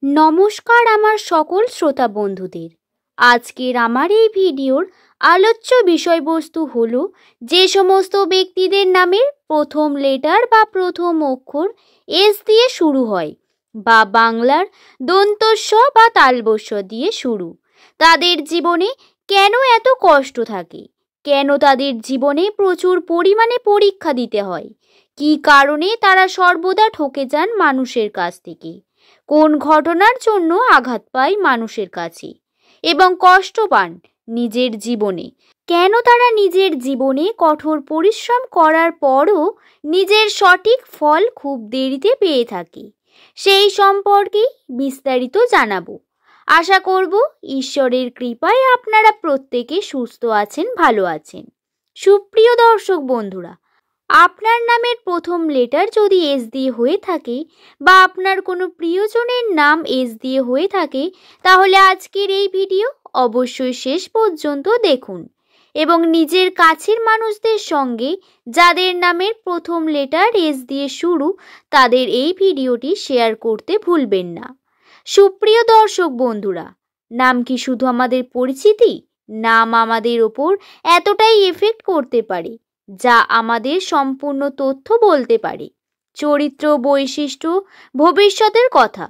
নমস্কার আমার সকল শ্রোতা বন্ধুদের। আজকের আমার এই ভিডিওর আলোচ্য বিষয়বস্তু হলো যে সমস্ত ব্যক্তিদের নামের প্রথম লেটার বা প্রথম অক্ষর এস দিয়ে শুরু হয় বা বাংলার দন্তস্ব বা তালবস্য দিয়ে শুরু, তাদের জীবনে কেন এত কষ্ট থাকে, কেন তাদের জীবনে প্রচুর পরিমাণে পরীক্ষা দিতে হয়, কী কারণে তারা সর্বদা ঠকে যান মানুষের কাছ থেকে, কোন ঘটনার জন্য আঘাত পায় মানুষের কাছে এবং কষ্ট পান নিজের জীবনে, কেন তারা নিজের জীবনে কঠোর পরিশ্রম করার পরও নিজের সঠিক ফল খুব দেরিতে পেয়ে থাকে, সেই সম্পর্কেই বিস্তারিত জানাবো। আশা করব ঈশ্বরের কৃপায় আপনারা প্রত্যেকে সুস্থ আছেন, ভালো আছেন। সুপ্রিয় দর্শক বন্ধুরা, আপনার নামের প্রথম লেটার যদি এস দিয়ে হয়ে থাকে বা আপনার কোনো প্রিয়জনের নাম এস দিয়ে হয়ে থাকে, তাহলে আজকের এই ভিডিও অবশ্যই শেষ পর্যন্ত দেখুন এবং নিজের কাছের মানুষদের সঙ্গে যাদের নামের প্রথম লেটার এস দিয়ে শুরু তাদের এই ভিডিওটি শেয়ার করতে ভুলবেন না। সুপ্রিয় দর্শক বন্ধুরা, নাম কি শুধু আমাদের পরিচিতি? নাম আমাদের ওপর এতটাই এফেক্ট করতে পারে যা আমাদের সম্পূর্ণ তথ্য বলতে পারে, চরিত্র, বৈশিষ্ট্য, ভবিষ্যতের কথা।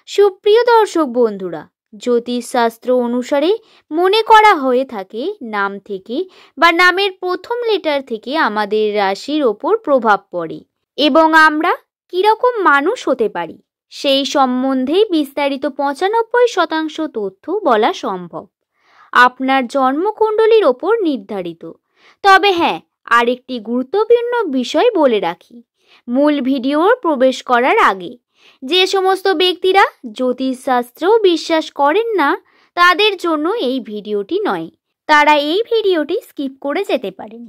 সুপ্রিয় দর্শক বন্ধুরা, জ্যোতিষশাস্ত্র অনুসারে মনে করা হয়ে থাকে নাম থেকে বা নামের প্রথম লেটার থেকে আমাদের রাশির ওপর প্রভাব পড়ে এবং আমরা কীরকম মানুষ হতে পারি সেই সম্বন্ধে বিস্তারিত 95% তথ্য বলা সম্ভব আপনার জন্মকুণ্ডলীর ওপর নির্ধারিত। তবে হ্যাঁ, আরেকটি গুরুত্বপূর্ণ বিষয় বলে রাখি মূল ভিডিওর প্রবেশ করার আগে, যে সমস্ত ব্যক্তিরা জ্যোতিষশাস্ত্রেও বিশ্বাস করেন না তাদের জন্য এই ভিডিওটি নয়, তারা এই ভিডিওটি স্কিপ করে যেতে পারেন।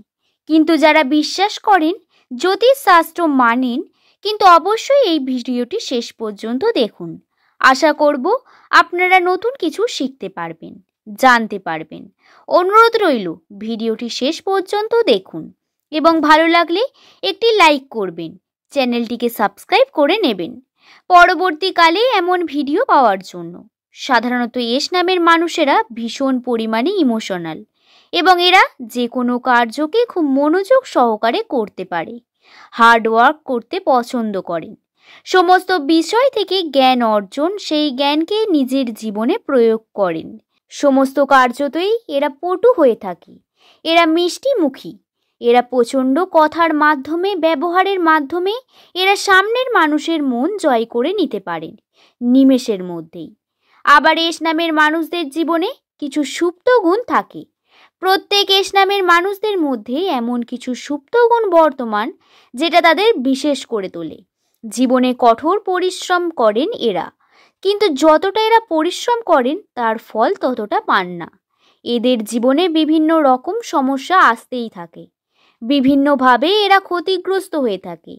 কিন্তু যারা বিশ্বাস করেন, জ্যোতিষশাস্ত্র মানেন, কিন্তু অবশ্যই এই ভিডিওটি শেষ পর্যন্ত দেখুন। আশা করব আপনারা নতুন কিছু শিখতে পারবেন, জানতে পারবেন। অনুরোধ রইল ভিডিওটি শেষ পর্যন্ত দেখুন এবং ভালো লাগলে একটি লাইক করবেন, চ্যানেলটিকে সাবস্ক্রাইব করে নেবেন পরবর্তীকালে এমন ভিডিও পাওয়ার জন্য। সাধারণত এস নামের মানুষেরা ভীষণ পরিমাণে ইমোশনাল এবং এরা যে কোনো কার্যকে খুব মনোযোগ সহকারে করতে পারে, হার্ড ওয়ার্ক করতে পছন্দ করেন, সমস্ত বিষয় থেকে জ্ঞান অর্জন, সেই জ্ঞানকে নিজের জীবনে প্রয়োগ করেন। সমস্ত কার্যতেই এরা পটু হয়ে থাকে, এরা মিষ্টি মুখী, এরা প্রচণ্ড কথার মাধ্যমে, ব্যবহারের মাধ্যমে এরা সামনের মানুষের মন জয় করে নিতে পারেন নিমেষের মধ্যেই। আবার এস নামের মানুষদের জীবনে কিছু সুপ্ত গুণ থাকে। প্রত্যেক এস নামের মানুষদের মধ্যে এমন কিছু সুপ্ত গুণ বর্তমান যেটা তাদের বিশেষ করে তোলে। জীবনে কঠোর পরিশ্রম করেন এরা, কিন্তু যতটা এরা পরিশ্রম করেন তার ফল ততটা পান না। এদের জীবনে বিভিন্ন রকম সমস্যা আসতেই থাকে, বিভিন্নভাবে এরা ক্ষতিগ্রস্ত হয়ে থাকে।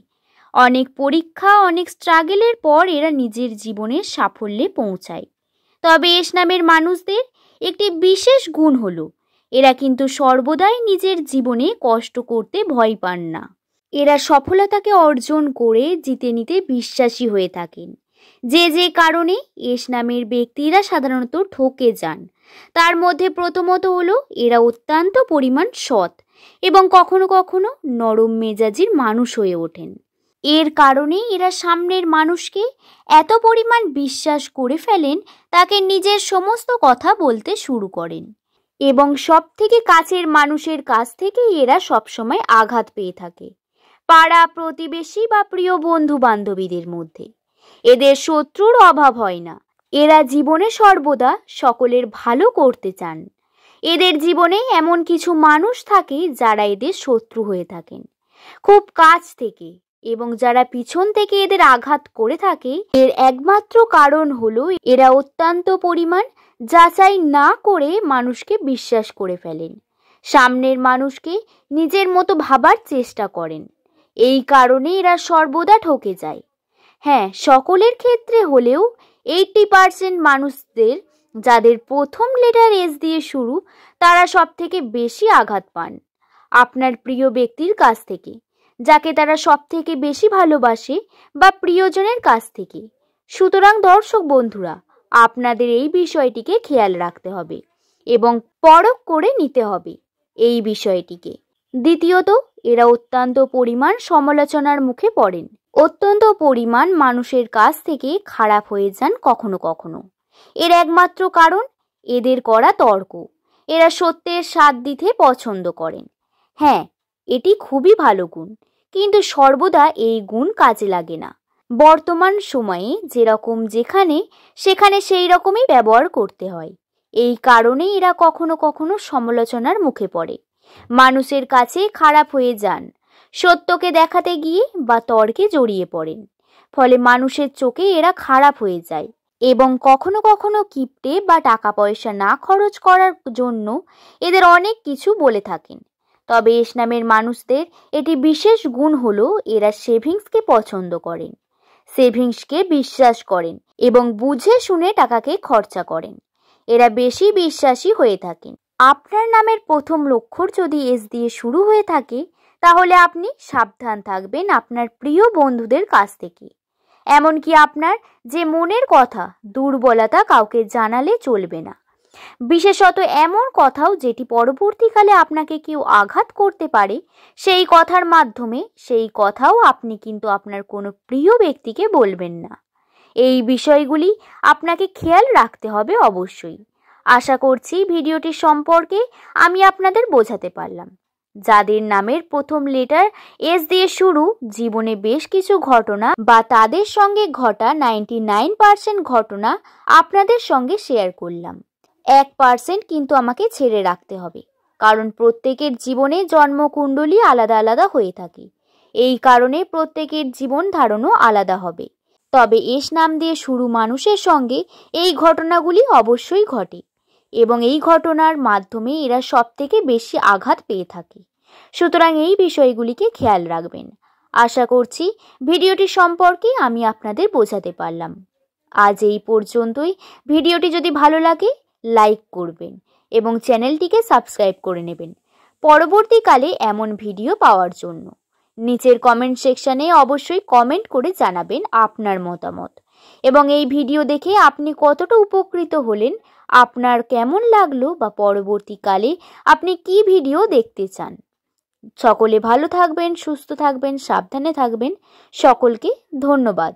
অনেক পরীক্ষা, অনেক স্ট্রাগলের পর এরা নিজের জীবনের সাফল্যে পৌঁছায়। তবে এস নামের মানুষদের একটি বিশেষ গুণ হলো এরা কিন্তু সর্বদাই নিজের জীবনে কষ্ট করতে ভয় পান না। এরা সফলতাকে অর্জন করে জিতে নিতে বিশ্বাসী হয়ে থাকেন। যে কারণে এস নামের ব্যক্তিরা সাধারণত ঠকে যান তার মধ্যে প্রথমত হলো এরা অত্যন্ত পরিমাণ সৎ এবং কখনো কখনো নরম মেজাজির মানুষ হয়ে ওঠেন। এর কারণে এরা সামনের মানুষকে এত পরিমাণ বিশ্বাস করে ফেলেন, তাকে নিজের সমস্ত কথা বলতে শুরু করেন এবং সব থেকে কাছের মানুষের কাছ থেকে এরা সবসময় আঘাত পেয়ে থাকে, পাড়া প্রতিবেশী বা প্রিয় বন্ধু বান্ধবীদের মধ্যে। এদের শত্রুর অভাব হয় না, এরা জীবনে সর্বদা সকলের ভালো করতে চান। এদের জীবনে এমন কিছু মানুষ থাকে যারা এদের শত্রু হয়ে থাকেন খুব কাছ থেকে, এবং যারা পিছন থেকে এদের আঘাত করে থাকে এর একমাত্র কারণ হলো এরা অত্যন্ত পরিমাণ যাচাই না করে মানুষকে বিশ্বাস করে ফেলেন, সামনের মানুষকে নিজের মতো ভাবার চেষ্টা করেন। এই কারণে এরা সর্বদা ঠকে যায়। হ্যাঁ, সকলের ক্ষেত্রে হলেও 80% মানুষদের যাদের প্রথম লেটার এস দিয়ে শুরু তারা সব থেকে বেশি আঘাত পান আপনার প্রিয় ব্যক্তির কাছ থেকে, যাকে তারা সব থেকে বেশি ভালোবাসে, বা প্রিয়জনের কাছ থেকে। সুতরাং দর্শক বন্ধুরা, আপনাদের এই বিষয়টিকে খেয়াল রাখতে হবে এবং পরখ করে নিতে হবে এই বিষয়টিকে। দ্বিতীয়ত, এরা অত্যন্ত পরিমাণ সমালোচনার মুখে পড়েন। অত্যন্ত পরিমাণ মানুষের কাছ থেকে খারাপ হয়ে যান কখনো কখনো। এর একমাত্র কারণ এদের করা তর্ক। এরা সত্যের স্বাদ দিতে পছন্দ করেন। হ্যাঁ, এটি খুবই ভালো গুণ, কিন্তু সর্বদা এই গুণ কাজে লাগে না। বর্তমান সময়ে যেরকম যেখানে সেখানে সেই রকমই ব্যবহার করতে হয়। এই কারণে এরা কখনো কখনো সমালোচনার মুখে পড়ে, মানুষের কাছে খারাপ হয়ে যান, সত্যকে দেখাতে গিয়ে বা তর্কে জড়িয়ে পড়েন। ফলে মানুষের চোখে এরা খারাপ হয়ে যায় এবং কখনো কখনো কিপটে বা টাকা পয়সা না খরচ করার জন্য এদের অনেক কিছু বলে থাকেন। তবে এস নামের মানুষদের এটি বিশেষ গুণ হলো এরা সেভিংসকে পছন্দ করেন, সেভিংসকে বিশ্বাস করেন এবং বুঝে শুনে টাকাকে খরচা করেন। এরা বেশি বিশ্বাসী হয়ে থাকেন। আপনার নামের প্রথম অক্ষর যদি এস দিয়ে শুরু হয়ে থাকে, তাহলে আপনি সাবধান থাকবেন আপনার প্রিয় বন্ধুদের কাছ থেকে। এমনকি আপনার যে মনের কথা, দুর্বলতা কাউকে জানালে চলবে না। বিশেষত এমন কথাও যেটি পরবর্তীকালে আপনাকে কেউ আঘাত করতে পারে, সেই কথার মাধ্যমে সেই কথাও আপনি কিন্তু আপনার কোনো প্রিয় ব্যক্তিকে বলবেন না। এই বিষয়গুলি আপনাকে খেয়াল রাখতে হবে অবশ্যই। আশা করছি ভিডিওটি সম্পর্কে আমি আপনাদের বোঝাতে পারলাম। যাদের নামের প্রথম লেটার এস দিয়ে শুরু, জীবনে বেশ কিছু ঘটনা বা তাদের সঙ্গে ঘটা 99% ঘটনা আপনাদের সঙ্গে শেয়ার করলাম। 1% কিন্তু আমাকে ছেড়ে রাখতে হবে, কারণ প্রত্যেকের জীবনে জন্মকুণ্ডলী আলাদা আলাদা হয়ে থাকে। এই কারণে প্রত্যেকের জীবন ধারণও আলাদা হবে। তবে এস নাম দিয়ে শুরু মানুষের সঙ্গে এই ঘটনাগুলি অবশ্যই ঘটে এবং এই ঘটনার মাধ্যমে এরা সবথেকে বেশি আঘাত পেয়ে থাকে। সুতরাং এই বিষয়গুলিকে খেয়াল রাখবেন। আশা করছি ভিডিওটি সম্পর্কে আমি আপনাদের বোঝাতে পারলাম। আজ এই পর্যন্তই। ভিডিওটি যদি ভালো লাগে লাইক করবেন এবং চ্যানেলটিকে সাবস্ক্রাইব করে নেবেন পরবর্তীকালে এমন ভিডিও পাওয়ার জন্য। নিচের কমেন্ট সেকশনে অবশ্যই কমেন্ট করে জানাবেন আপনার মতামত এবং এই ভিডিও দেখে আপনি কতটা উপকৃত হলেন, আপনার কেমন লাগলো বা পরবর্তীকালে আপনি কি ভিডিও দেখতে চান। সকলে ভালো থাকবেন, সুস্থ থাকবেন, সাবধানে থাকবেন। সকলকে ধন্যবাদ।